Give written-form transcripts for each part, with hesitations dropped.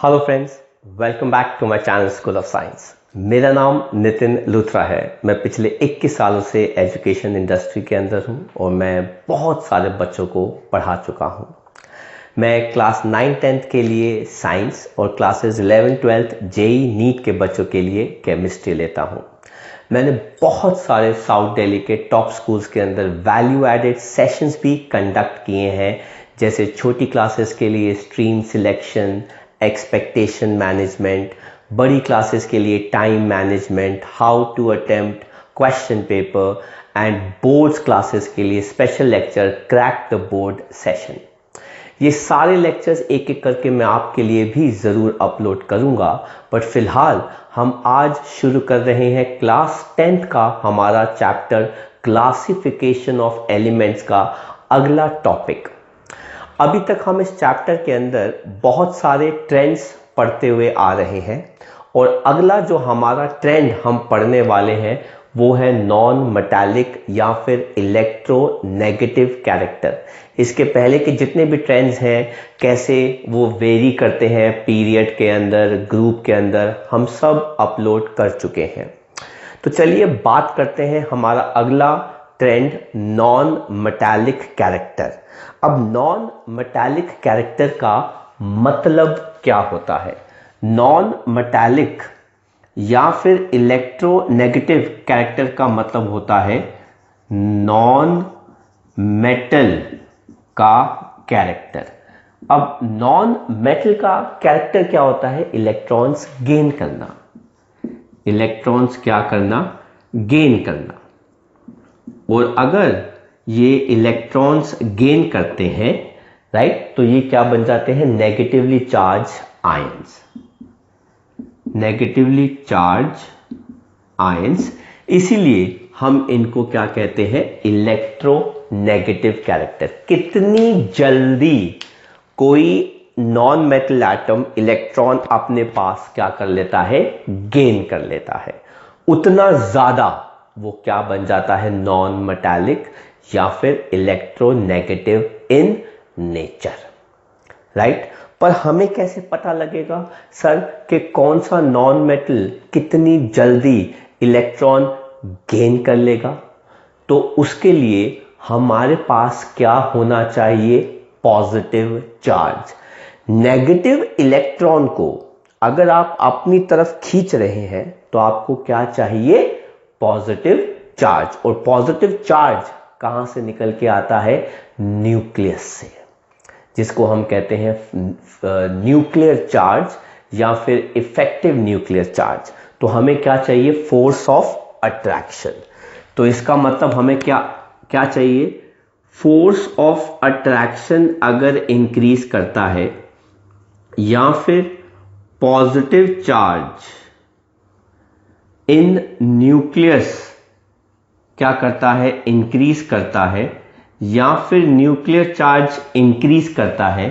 Hello friends, welcome back to my channel school of science. मेरा नाम नितिन लूथरा है। मैं पिछले 21 सालों से एजुकेशन इंडस्ट्री के अंदर हूं और मैं बहुत सारे बच्चों को पढ़ा चुका हूं। मैं क्लास 9-10 के लिए साइंस और क्लासेस 11-12 जेई नीट के बच्चों के लिए केमिस्ट्री लेता हूं। मैंने बहुत सारे साउथ दिल्ली के टॉप स्कूल्स के अंदर वैल्यू एडेड सेशंस भी कंडक्ट किए हैं, जैसे छोटी क्लासेस के लिए स्ट्रीम सिलेक्शन, एक्सपेक्टेशन मैनेजमेंट, बड़ी क्लासेस के लिए time management, how to attempt question paper and boards classes के लिए special lecture crack the board session. ये सारे लेक्चर्स एक एक करके मैं आपके लिए भी ज़रूर अपलोड करूंगा, बट फिलहाल हम आज शुरू कर रहे हैं क्लास 10th का हमारा चैप्टर क्लासिफिकेशन ऑफ एलिमेंट्स का अगला टॉपिक। अभी तक हम इस चैप्टर के अंदर बहुत सारे ट्रेंड्स पढ़ते हुए आ रहे हैं और अगला जो हमारा ट्रेंड हम पढ़ने वाले हैं वो है नॉन मेटालिक या फिर इलेक्ट्रोनेगेटिव कैरेक्टर। इसके पहले के जितने भी ट्रेंड्स हैं, कैसे वो वेरी करते हैं पीरियड के अंदर, ग्रुप के अंदर, हम सब अपलोड कर चुके हैं। तो चलिए बात करते हैं हमारा अगला ट्रेंड, नॉन मेटालिक कैरेक्टर। अब नॉन मेटालिक कैरेक्टर का मतलब क्या होता है? नॉन मेटालिक या फिर इलेक्ट्रोनेगेटिव कैरेक्टर का मतलब होता है नॉन मेटल का कैरेक्टर। अब नॉन मेटल का कैरेक्टर क्या होता है? इलेक्ट्रॉन्स गेन करना। इलेक्ट्रॉन्स क्या करना? गेन करना। और अगर ये इलेक्ट्रॉन्स गेन करते हैं, राइट, तो ये क्या बन जाते हैं? Negatively charge ions. Negatively charge ions, इसीलिए हम इनको क्या कहते हैं? Electronegative character. कितनी जल्दी कोई नॉन मेटल एटम इलेक्ट्रॉन अपने पास क्या कर लेता है? गेन कर लेता है, उतना ज्यादा वो क्या बन जाता है? नॉन मेटालिक या फिर इलेक्ट्रोनेगेटिव इन नेचर, राइट। पर हमें कैसे पता लगेगा सर कि कौन सा नॉन मेटल कितनी जल्दी इलेक्ट्रॉन गेन कर लेगा? तो उसके लिए हमारे पास क्या होना चाहिए? Positive charge. नेगेटिव इलेक्ट्रॉन को अगर आप अपनी तरफ खींच रहे हैं तो आपको क्या चाहिए? Positive charge. और पॉजिटिव चार्ज कहां से निकल के आता है? न्यूक्लियस से, जिसको हम कहते हैं न्यूक्लियर चार्ज या फिर इफेक्टिव न्यूक्लियर चार्ज। तो हमें क्या चाहिए? Force of attraction. तो इसका मतलब हमें क्या क्या चाहिए? फोर्स ऑफ अट्रैक्शन अगर इंक्रीज करता है या फिर पॉजिटिव चार्ज इन न्यूक्लियस क्या करता है? इंक्रीज करता है, या फिर न्यूक्लियर चार्ज इंक्रीज करता है,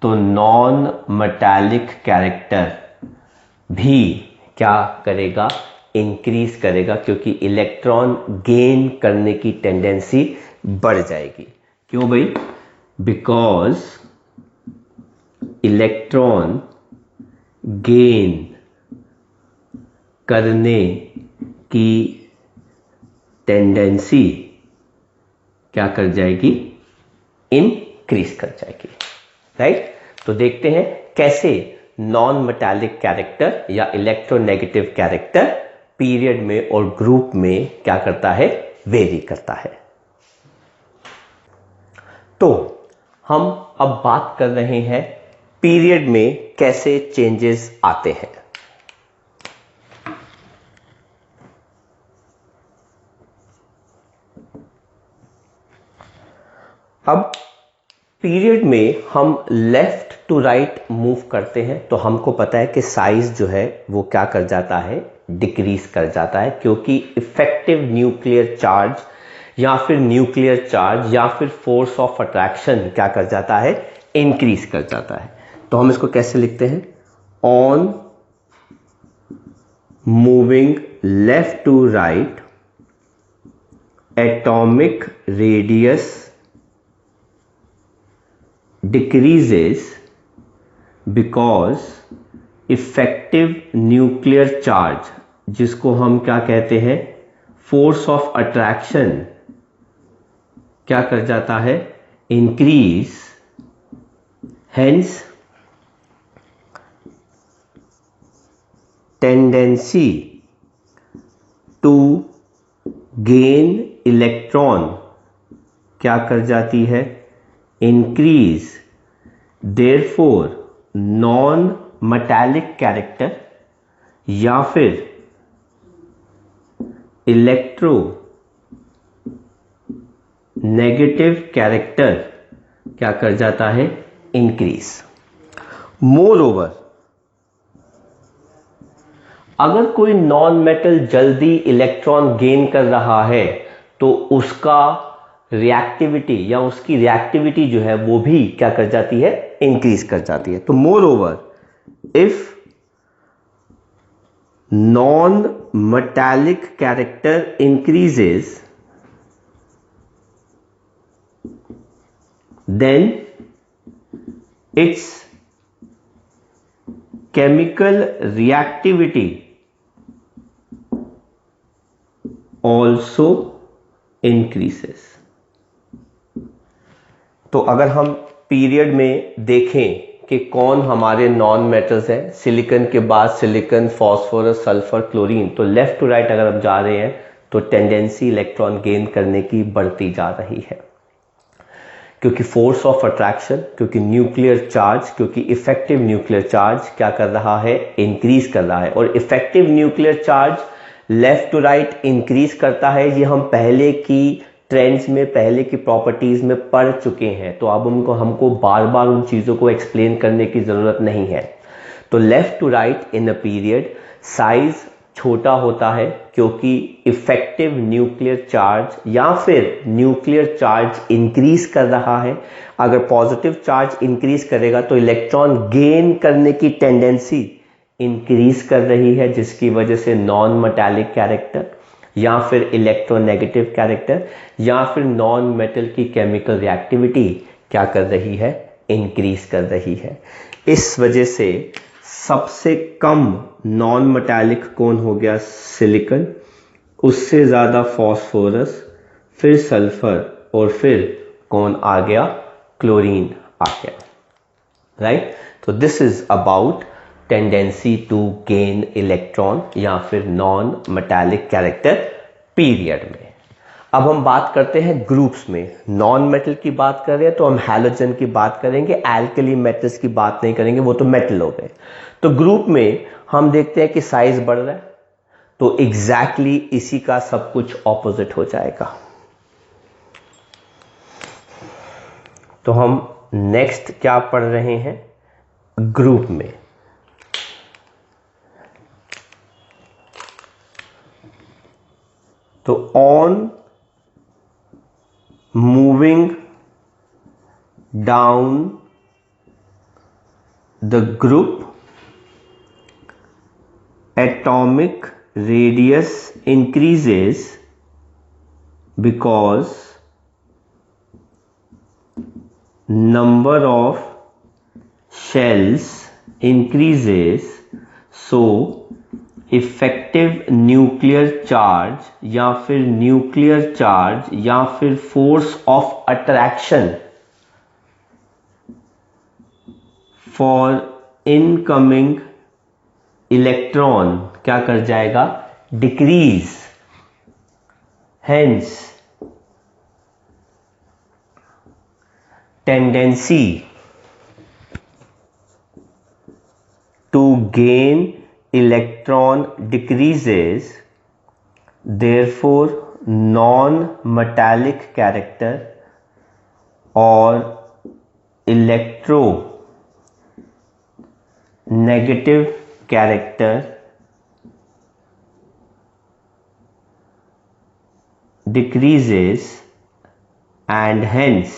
तो नॉन मेटालिक कैरेक्टर भी क्या करेगा? इंक्रीज करेगा, क्योंकि इलेक्ट्रॉन गेन करने की टेंडेंसी बढ़ जाएगी। क्यों भाई? बिकॉज इलेक्ट्रॉन गेन करने की टेंडेंसी क्या कर जाएगी? इंक्रीज कर जाएगी, राइट। तो देखते हैं कैसे नॉन मेटालिक कैरेक्टर या इलेक्ट्रोनेगेटिव कैरेक्टर पीरियड में और ग्रुप में क्या करता है? वेरी करता है। तो हम अब बात कर रहे हैं पीरियड में कैसे चेंजेस आते हैं। अब पीरियड में हम लेफ्ट टू राइट मूव करते हैं तो हमको पता है कि साइज जो है वो क्या कर जाता है? डिक्रीज कर जाता है, क्योंकि इफेक्टिव न्यूक्लियर चार्ज या फिर न्यूक्लियर चार्ज या फिर फोर्स ऑफ अट्रैक्शन क्या कर जाता है? इंक्रीज कर जाता है। तो हम इसको कैसे लिखते हैं? On moving left to right, atomic radius decreases because effective nuclear charge, जिसको हम क्या कहते हैं, फोर्स ऑफ अट्रैक्शन, क्या कर जाता है, increase, hence tendency to gain electron क्या कर जाती है, increase, therefore non metallic character या फिर इलेक्ट्रो नेगेटिव कैरेक्टर क्या कर जाता है, इंक्रीज। मोर ओवर, अगर कोई नॉन मेटल जल्दी इलेक्ट्रॉन गेन कर रहा है तो उसका रिएक्टिविटी या उसकी रिएक्टिविटी जो है वो भी क्या कर जाती है, इंक्रीज कर जाती है। तो more over, if non metallic character increases, then its chemical reactivity also increases। तो अगर हम पीरियड में देखें कि कौन हमारे नॉन मेटल्स हैं, सिलिकॉन के बाद सिलिकॉन, फास्फोरस, सल्फर, क्लोरीन, तो लेफ्ट टू राइट अगर हम जा रहे हैं तो टेंडेंसी इलेक्ट्रॉन गेन करने की बढ़ती जा रही है, क्योंकि फोर्स ऑफ अट्रैक्शन, क्योंकि न्यूक्लियर चार्ज, क्योंकि इफेक्टिव न्यूक्लियर चार्ज क्या कर रहा है, इंक्रीज कर रहा है। और effective nuclear charge left to right increase करता है, ये हम पहले की ट्रेंड्स में, पहले की प्रॉपर्टीज में पढ़ चुके हैं, तो अब हमको बार बार उन चीजों को एक्सप्लेन करने की जरूरत नहीं है। तो left to right in a period size छोटा होता है, क्योंकि इफेक्टिव न्यूक्लियर चार्ज या फिर न्यूक्लियर चार्ज इंक्रीज कर रहा है। अगर पॉजिटिव चार्ज इंक्रीज करेगा तो इलेक्ट्रॉन गेन करने की टेंडेंसी इंक्रीज कर रही है, जिसकी वजह से नॉन मेटालिक कैरेक्टर या फिर इलेक्ट्रोनेगेटिव कैरेक्टर या फिर नॉन मेटल की केमिकल रिएक्टिविटी क्या कर रही है, इंक्रीज कर रही है। इस वजह से सबसे कम नॉन मेटालिक कौन हो गया, सिलिकॉन, उससे ज़्यादा फॉस्फोरस, फिर सल्फर और फिर कौन आ गया, क्लोरीन आ गया, राइट। तो this is about tendency to gain electron या फिर नॉन मेटालिक कैरेक्टर पीरियड में। अब हम बात करते हैं ग्रुप्स में। नॉन मेटल की बात कर रहे हैं तो हम हैलोजन की बात करेंगे, एल्कली मेटल्स की बात नहीं करेंगे, वो तो मेटल हो गए। तो ग्रुप में हम देखते हैं कि साइज बढ़ रहा है, तो एग्जैक्टली इसी का सब कुछ ऑपोजिट हो जाएगा। तो हम नेक्स्ट क्या पढ़ रहे हैं, ग्रुप में तो on moving down the group atomic radius increases because number of shells increases, so effective nuclear charge या फिर nuclear charge या फिर force of attraction for incoming electron क्या कर जाएगा, decrease, hence tendency to gain electron decreases, therefore non metallic character और electronegative character decreases and hence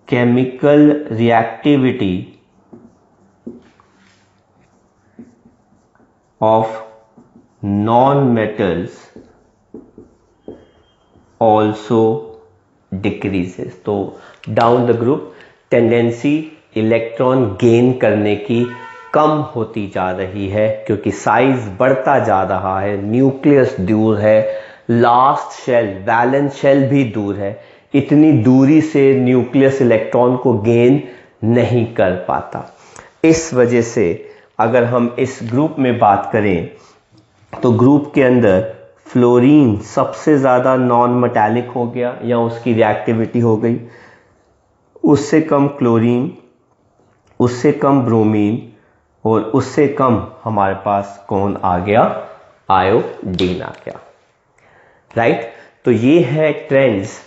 chemical reactivity of non-metals also decreases। तो down the group tendency electron gain करने की कम होती जा रही है, क्योंकि साइज बढ़ता जा रहा है, न्यूक्लियस दूर है, लास्ट शेल वैलेंस शेल भी दूर है, इतनी दूरी से न्यूक्लियस इलेक्ट्रॉन को गेन नहीं कर पाता। इस वजह से अगर हम इस ग्रुप में बात करें तो ग्रुप के अंदर फ्लोरीन सबसे ज़्यादा नॉन मेटालिक हो गया या उसकी रिएक्टिविटी हो गई, उससे कम क्लोरीन, उससे कम ब्रोमीन और उससे कम हमारे पास कौन आ गया, आयोडीन आ गया। राइट, तो ये है ट्रेंड्स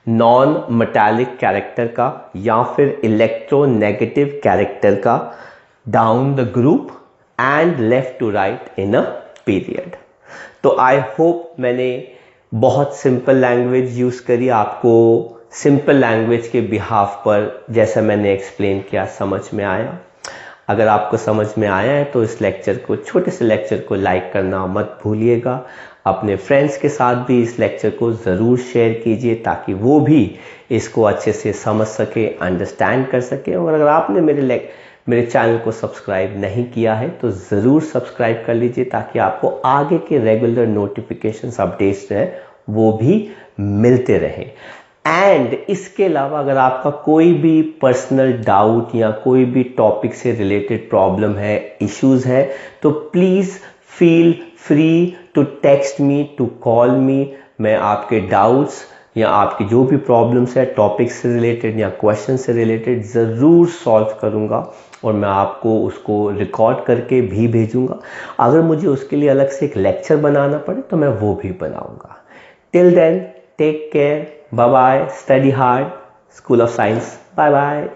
नॉन मेटालिक कैरेक्टर का या फिर इलेक्ट्रोनेगेटिव कैरेक्टर का down the group and left to right in a period. तो आई होप मैंने बहुत सिंपल लैंग्वेज यूज़ करी, आपको सिंपल लैंग्वेज के बिहाफ पर जैसा मैंने एक्सप्लेन किया समझ में आया। अगर आपको समझ में आया है तो इस लेक्चर को, छोटे से लेक्चर को लाइक करना मत भूलिएगा। अपने फ्रेंड्स के साथ भी इस लेक्चर को ज़रूर शेयर कीजिए ताकि वो भी इसको अच्छे से समझ सके, अंडरस्टैंड कर सके। और अगर आपने मेरे चैनल को सब्सक्राइब नहीं किया है तो ज़रूर सब्सक्राइब कर लीजिए ताकि आपको आगे के रेगुलर नोटिफिकेशंस, अपडेट्स हैं वो भी मिलते रहें। एंड इसके अलावा अगर आपका कोई भी पर्सनल डाउट या कोई भी टॉपिक से रिलेटेड प्रॉब्लम है, इश्यूज है, तो please feel free to text me, to call me. मैं आपके डाउट्स या आपकी जो भी प्रॉब्लम्स है टॉपिक से रिलेटेड या क्वेश्चन से रिलेटेड ज़रूर सॉल्व करूँगा और मैं आपको उसको रिकॉर्ड करके भी भेजूँगा। अगर मुझे उसके लिए अलग से एक लेक्चर बनाना पड़े तो मैं वो भी बनाऊँगा। Till then, take care, bye bye, study hard, School of Science, bye bye.